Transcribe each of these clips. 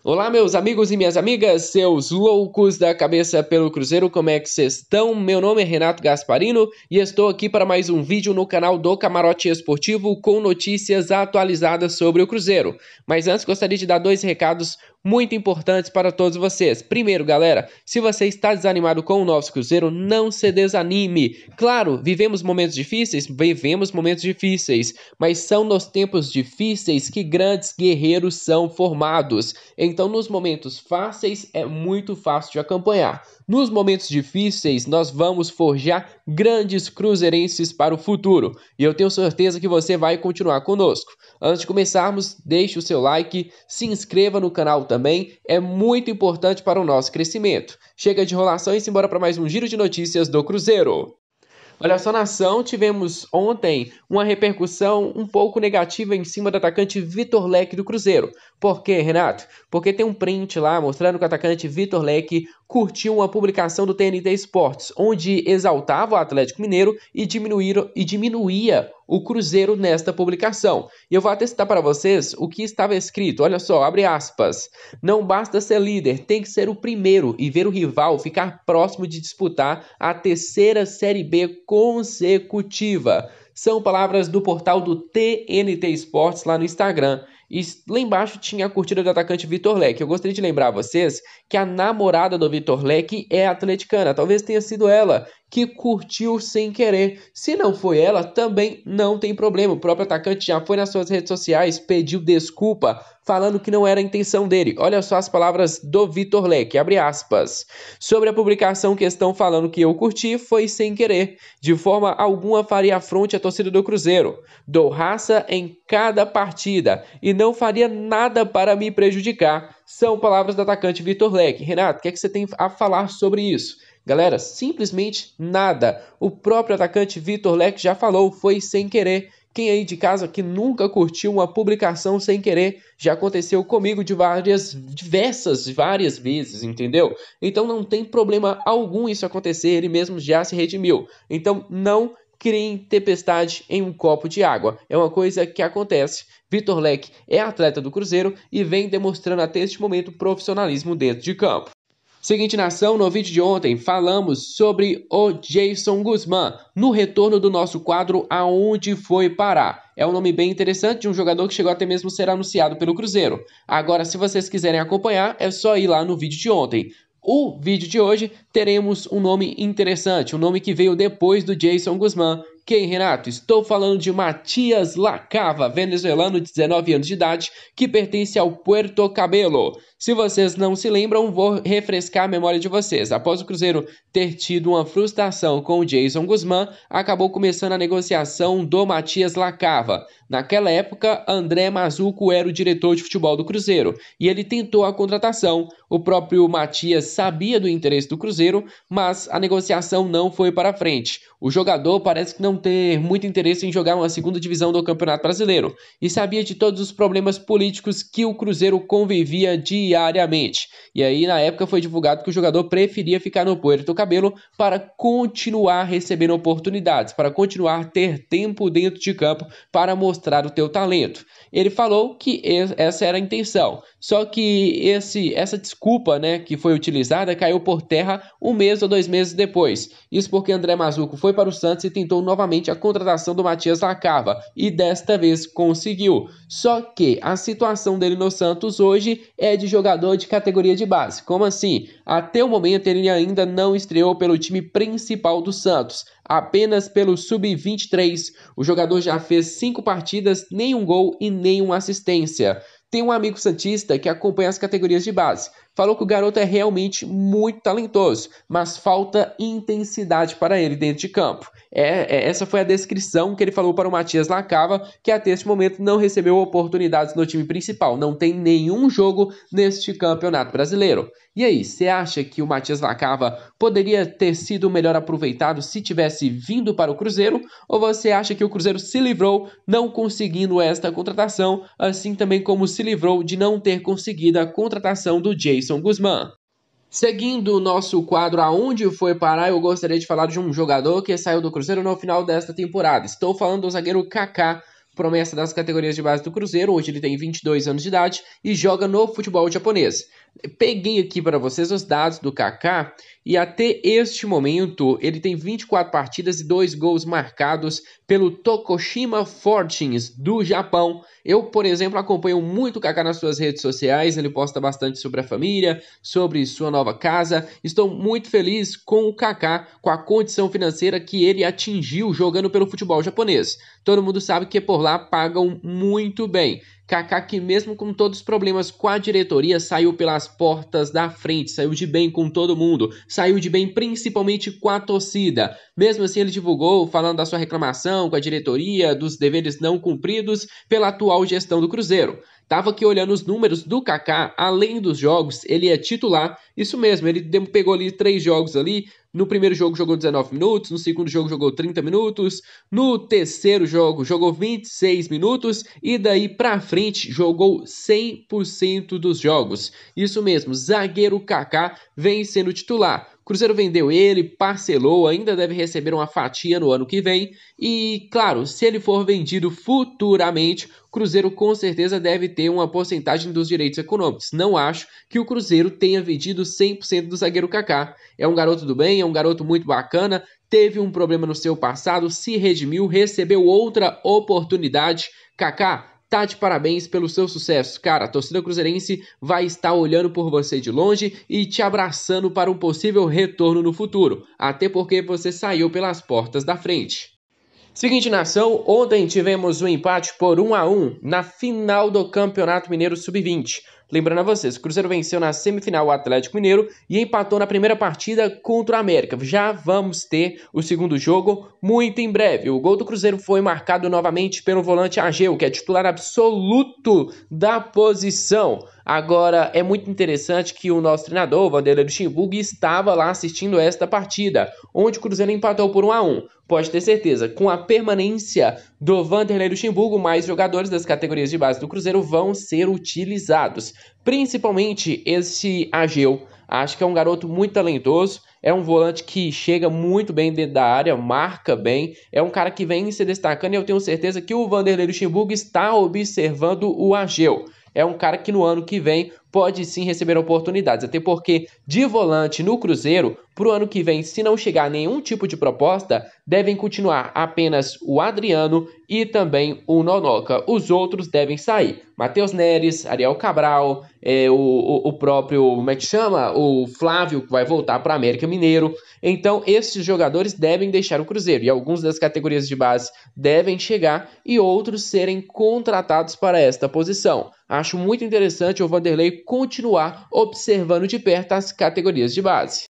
Olá, meus amigos e minhas amigas, seus loucos da cabeça pelo Cruzeiro, como é que vocês estão? Meu nome é Renato Gasparino e estou aqui para mais um vídeo no canal do Camarote Esportivo com notícias atualizadas sobre o Cruzeiro. Mas antes gostaria de dar dois recados muito importantes para todos vocês. Primeiro, galera, se você está desanimado com o nosso Cruzeiro, não se desanime. Claro, vivemos momentos difíceis, mas são nos tempos difíceis que grandes guerreiros são formados. Então, nos momentos fáceis é muito fácil de acompanhar. Nos momentos difíceis, nós vamos forjar grandes cruzeirenses para o futuro. E eu tenho certeza que você vai continuar conosco. Antes de começarmos, deixe o seu like, se inscreva no canal também, é muito importante para o nosso crescimento. Chega de enrolação e simbora para mais um giro de notícias do Cruzeiro. Olha só, nação, tivemos ontem uma repercussão um pouco negativa em cima do atacante Vitor Leque do Cruzeiro. Por quê, Renato? Porque tem um print lá mostrando que o atacante Vitor Leque curtiu uma publicação do TNT Esportes, onde exaltava o Atlético Mineiro e diminuía o Cruzeiro nesta publicação. E eu vou até citar para vocês o que estava escrito. Olha só, abre aspas. Não basta ser líder, tem que ser o primeiro e ver o rival ficar próximo de disputar a terceira Série B consecutiva. São palavras do portal do TNT Esportes lá no Instagram. E lá embaixo tinha a curtida do atacante Vitor Leque. Eu gostaria de lembrar a vocês que a namorada do Vitor Leque é atleticana. Talvez tenha sido ela que curtiu sem querer. Se não foi ela, também não tem problema. O próprio atacante já foi nas suas redes sociais, pediu desculpa, falando que não era a intenção dele. Olha só as palavras do Vitor Leque, abre aspas. Sobre a publicação que estão falando que eu curti, foi sem querer. De forma alguma faria afronte à torcida do Cruzeiro. Dou raça em cada partida e não faria nada para me prejudicar. São palavras do atacante Vitor Leque. Renato, o que é que você tem a falar sobre isso? Galera, simplesmente nada. O próprio atacante Vitor Leque já falou, foi sem querer. Quem aí de casa que nunca curtiu uma publicação sem querer, já aconteceu comigo de várias vezes, entendeu? Então não tem problema algum isso acontecer, ele mesmo já se redimiu. Então não criem tempestade em um copo de água. É uma coisa que acontece. Vitor Leque é atleta do Cruzeiro e vem demonstrando até este momento profissionalismo dentro de campo. Seguinte, nação, no vídeo de ontem falamos sobre o Jason Guzmán, no retorno do nosso quadro Aonde Foi Parar. É um nome bem interessante de um jogador que chegou até mesmo a ser anunciado pelo Cruzeiro. Agora, se vocês quiserem acompanhar, é só ir lá no vídeo de ontem. O vídeo de hoje teremos um nome interessante, um nome que veio depois do Jason Guzmán. Quem, Renato? Estou falando de Matias Lacava, venezuelano de 19 anos de idade, que pertence ao Puerto Cabello. Se vocês não se lembram, vou refrescar a memória de vocês. Após o Cruzeiro ter tido uma frustração com o Jason Guzmán, acabou começando a negociação do Matias Lacava. Naquela época, André Mazuco era o diretor de futebol do Cruzeiro e ele tentou a contratação. O próprio Matias sabia do interesse do Cruzeiro, mas a negociação não foi para frente. O jogador parece que não ter muito interesse em jogar uma segunda divisão do Campeonato Brasileiro e sabia de todos os problemas políticos que o Cruzeiro convivia diariamente. E aí, na época, foi divulgado que o jogador preferia ficar no Puerto Cabello para continuar recebendo oportunidades, para continuar a ter tempo dentro de campo para mostrar o teu talento. Ele falou que essa era a intenção, só que essa desculpa, que foi utilizada caiu por terra um mês ou 2 meses depois. Isso porque André Mazuco foi para o Santos e tentou novamente a contratação do Matias Lacava e desta vez conseguiu. Só que a situação dele no Santos hoje é de jogador de categoria de base. Como assim? Até o momento ele ainda não estreou pelo time principal do Santos, apenas pelo Sub-23. O jogador já fez 5 partidas, nenhum gol e nenhuma assistência. Tem um amigo santista que acompanha as categorias de base. Falou que o garoto é realmente muito talentoso, mas falta intensidade para ele dentro de campo. Essa foi a descrição que ele falou para o Matias Lacava, que até este momento não recebeu oportunidades no time principal. Não tem nenhum jogo neste Campeonato Brasileiro. E aí, você acha que o Matias Lacava poderia ter sido melhor aproveitado se tivesse vindo para o Cruzeiro? Ou você acha que o Cruzeiro se livrou não conseguindo esta contratação, assim também como se livrou de não ter conseguido a contratação do Jason Guzmán? Seguindo o nosso quadro Aonde Foi Parar, eu gostaria de falar de um jogador que saiu do Cruzeiro no final desta temporada. Estou falando do zagueiro Kaká. promessa das categorias de base do Cruzeiro. Hoje ele tem 22 anos de idade e joga no futebol japonês. Peguei aqui para vocês os dados do Kaká e até este momento ele tem 24 partidas e 2 gols marcados pelo Tokushima Fortins do Japão. Eu, por exemplo, acompanho muito o Kaká nas suas redes sociais, ele posta bastante sobre a família, sobre sua nova casa. Estou muito feliz com o Kaká, com a condição financeira que ele atingiu jogando pelo futebol japonês. Todo mundo sabe que por lá pagam muito bem. Kaká, que mesmo com todos os problemas com a diretoria, saiu pelas portas da frente, saiu de bem com todo mundo, saiu de bem principalmente com a torcida. Mesmo assim, ele divulgou falando da sua reclamação com a diretoria, dos deveres não cumpridos pela atual gestão do Cruzeiro. Tava aqui olhando os números do Kaká, além dos jogos, ele é titular. Isso mesmo, ele pegou ali 3 jogos ali. No primeiro jogo jogou 19 minutos, no segundo jogo jogou 30 minutos, no terceiro jogo jogou 26 minutos e daí pra frente jogou 100% dos jogos. Isso mesmo, zagueiro Kaká vem sendo titular. O Cruzeiro vendeu ele, parcelou, ainda deve receber uma fatia no ano que vem. E, claro, se ele for vendido futuramente, o Cruzeiro com certeza deve ter uma porcentagem dos direitos econômicos. Não acho que o Cruzeiro tenha vendido 100% do zagueiro Kaká. É um garoto do bem, é um garoto muito bacana, teve um problema no seu passado, se redimiu, recebeu outra oportunidade. Kaká, tá de parabéns pelo seu sucesso, cara. A torcida cruzeirense vai estar olhando por você de longe e te abraçando para um possível retorno no futuro, até porque você saiu pelas portas da frente. Seguinte, nação, ontem tivemos um empate por 1-1 na final do Campeonato Mineiro Sub-20. Lembrando a vocês, o Cruzeiro venceu na semifinal o Atlético Mineiro e empatou na primeira partida contra o América. Já vamos ter o segundo jogo muito em breve. O gol do Cruzeiro foi marcado novamente pelo volante Ageu, que é titular absoluto da posição. Agora, é muito interessante que o nosso treinador, Vanderlei Luxemburgo, estava lá assistindo esta partida, onde o Cruzeiro empatou por 1-1. Pode ter certeza, com a permanência do Vanderlei Luxemburgo, mais jogadores das categorias de base do Cruzeiro vão ser utilizados. Principalmente esse Ageu. Acho que é um garoto muito talentoso, é um volante que chega muito bem dentro da área, marca bem, é um cara que vem se destacando e eu tenho certeza que o Vanderlei Luxemburgo está observando o Ageu. É um cara que no ano que vem pode sim receber oportunidades, até porque de volante no Cruzeiro, para o ano que vem, se não chegar nenhum tipo de proposta, devem continuar apenas o Adriano e também o Nonoca. Os outros devem sair. Matheus Neres, Ariel Cabral, o próprio, como é que chama? O Flávio, que vai voltar para América Mineiro. Então, esses jogadores devem deixar o Cruzeiro e alguns das categorias de base devem chegar e outros serem contratados para esta posição. Acho muito interessante o Vanderlei continuar observando de perto as categorias de base.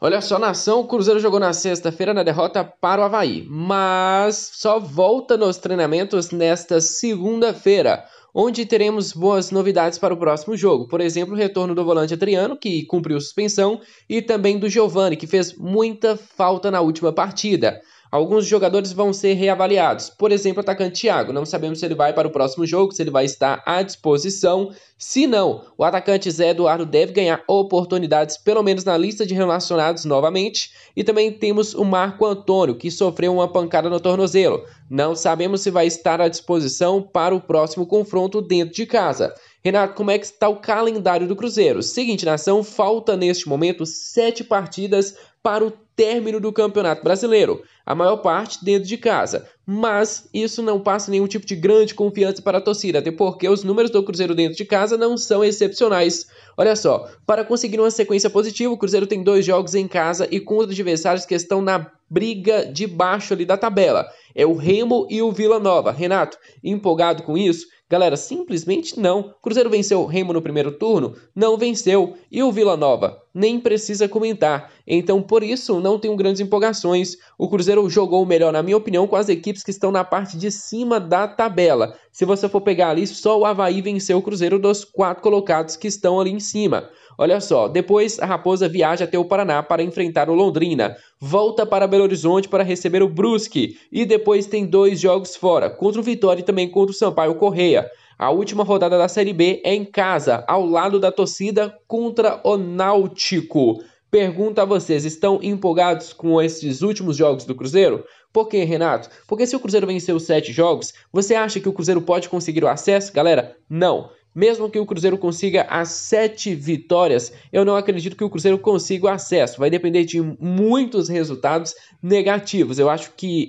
Olha só, nação, o Cruzeiro jogou na sexta-feira na derrota para o Avaí, mas só volta nos treinamentos nesta segunda-feira, onde teremos boas novidades para o próximo jogo. Por exemplo, o retorno do volante Adriano, que cumpriu suspensão, e também do Giovani, que fez muita falta na última partida. Alguns jogadores vão ser reavaliados. Por exemplo, o atacante Thiago. Não sabemos se ele vai para o próximo jogo, se ele vai estar à disposição. Se não, o atacante Zé Eduardo deve ganhar oportunidades, pelo menos na lista de relacionados novamente. E também temos o Marco Antônio, que sofreu uma pancada no tornozelo. Não sabemos se vai estar à disposição para o próximo confronto dentro de casa. Renato, como é que está o calendário do Cruzeiro? Seguinte, nação, falta neste momento 7 partidas para o término do Campeonato Brasileiro, a maior parte dentro de casa, mas isso não passa nenhum tipo de grande confiança para a torcida, até porque os números do Cruzeiro dentro de casa não são excepcionais. Olha só, para conseguir uma sequência positiva, o Cruzeiro tem 2 jogos em casa e contra adversários que estão na briga de baixo ali da tabela. É o Remo e o Vila Nova. Renato, empolgado com isso? Galera, simplesmente não. O Cruzeiro venceu o Remo no primeiro turno? Não venceu. E o Vila Nova? Nem precisa comentar. Então, por isso, não tenho grandes empolgações. O Cruzeiro jogou melhor, na minha opinião, com as equipes que estão na parte de cima da tabela. Se você for pegar ali, só o Avaí venceu o Cruzeiro dos 4 colocados que estão ali em cima. Olha só, depois a Raposa viaja até o Paraná para enfrentar o Londrina. Volta para Belo Horizonte para receber o Brusque. E depois tem 2 jogos fora, contra o Vitória e também contra o Sampaio Corrêa. A última rodada da Série B é em casa, ao lado da torcida contra o Náutico. Pergunto a vocês, estão empolgados com esses últimos jogos do Cruzeiro? Por quê, Renato? Porque se o Cruzeiro vencer os 7 jogos, você acha que o Cruzeiro pode conseguir o acesso? Galera, não. Mesmo que o Cruzeiro consiga as 7 vitórias, eu não acredito que o Cruzeiro consiga o acesso. Vai depender de muitos resultados negativos. Eu acho que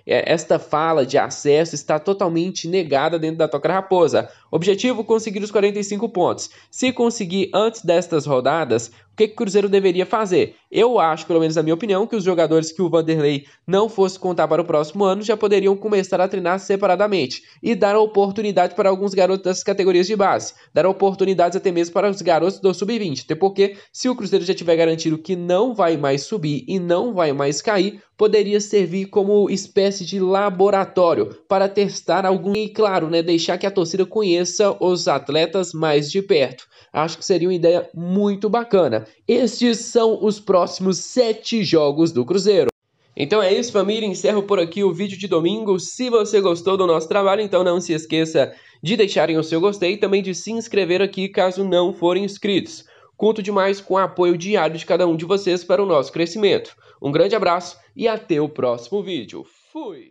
esta fala de acesso está totalmente negada dentro da Toca Raposa. Objetivo, conseguir os 45 pontos. Se conseguir antes destas rodadas, o que o Cruzeiro deveria fazer? Eu acho, pelo menos na minha opinião, que os jogadores que o Vanderlei não fosse contar para o próximo ano já poderiam começar a treinar separadamente e dar oportunidade para alguns garotos das categorias de base, dar oportunidades até mesmo para os garotos do sub-20, até porque se o Cruzeiro já tiver garantido que não vai mais subir e não vai mais cair, poderia servir como espécie de laboratório para testar algum e, claro, deixar que a torcida conheça os atletas mais de perto. Acho que seria uma ideia muito bacana. Estes são os próximos 7 jogos do Cruzeiro. Então é isso, família. Encerro por aqui o vídeo de domingo. Se você gostou do nosso trabalho, então não se esqueça de deixarem o seu gostei e também de se inscrever aqui caso não forem inscritos. Conto demais com o apoio diário de cada um de vocês para o nosso crescimento. Um grande abraço e até o próximo vídeo. Fui!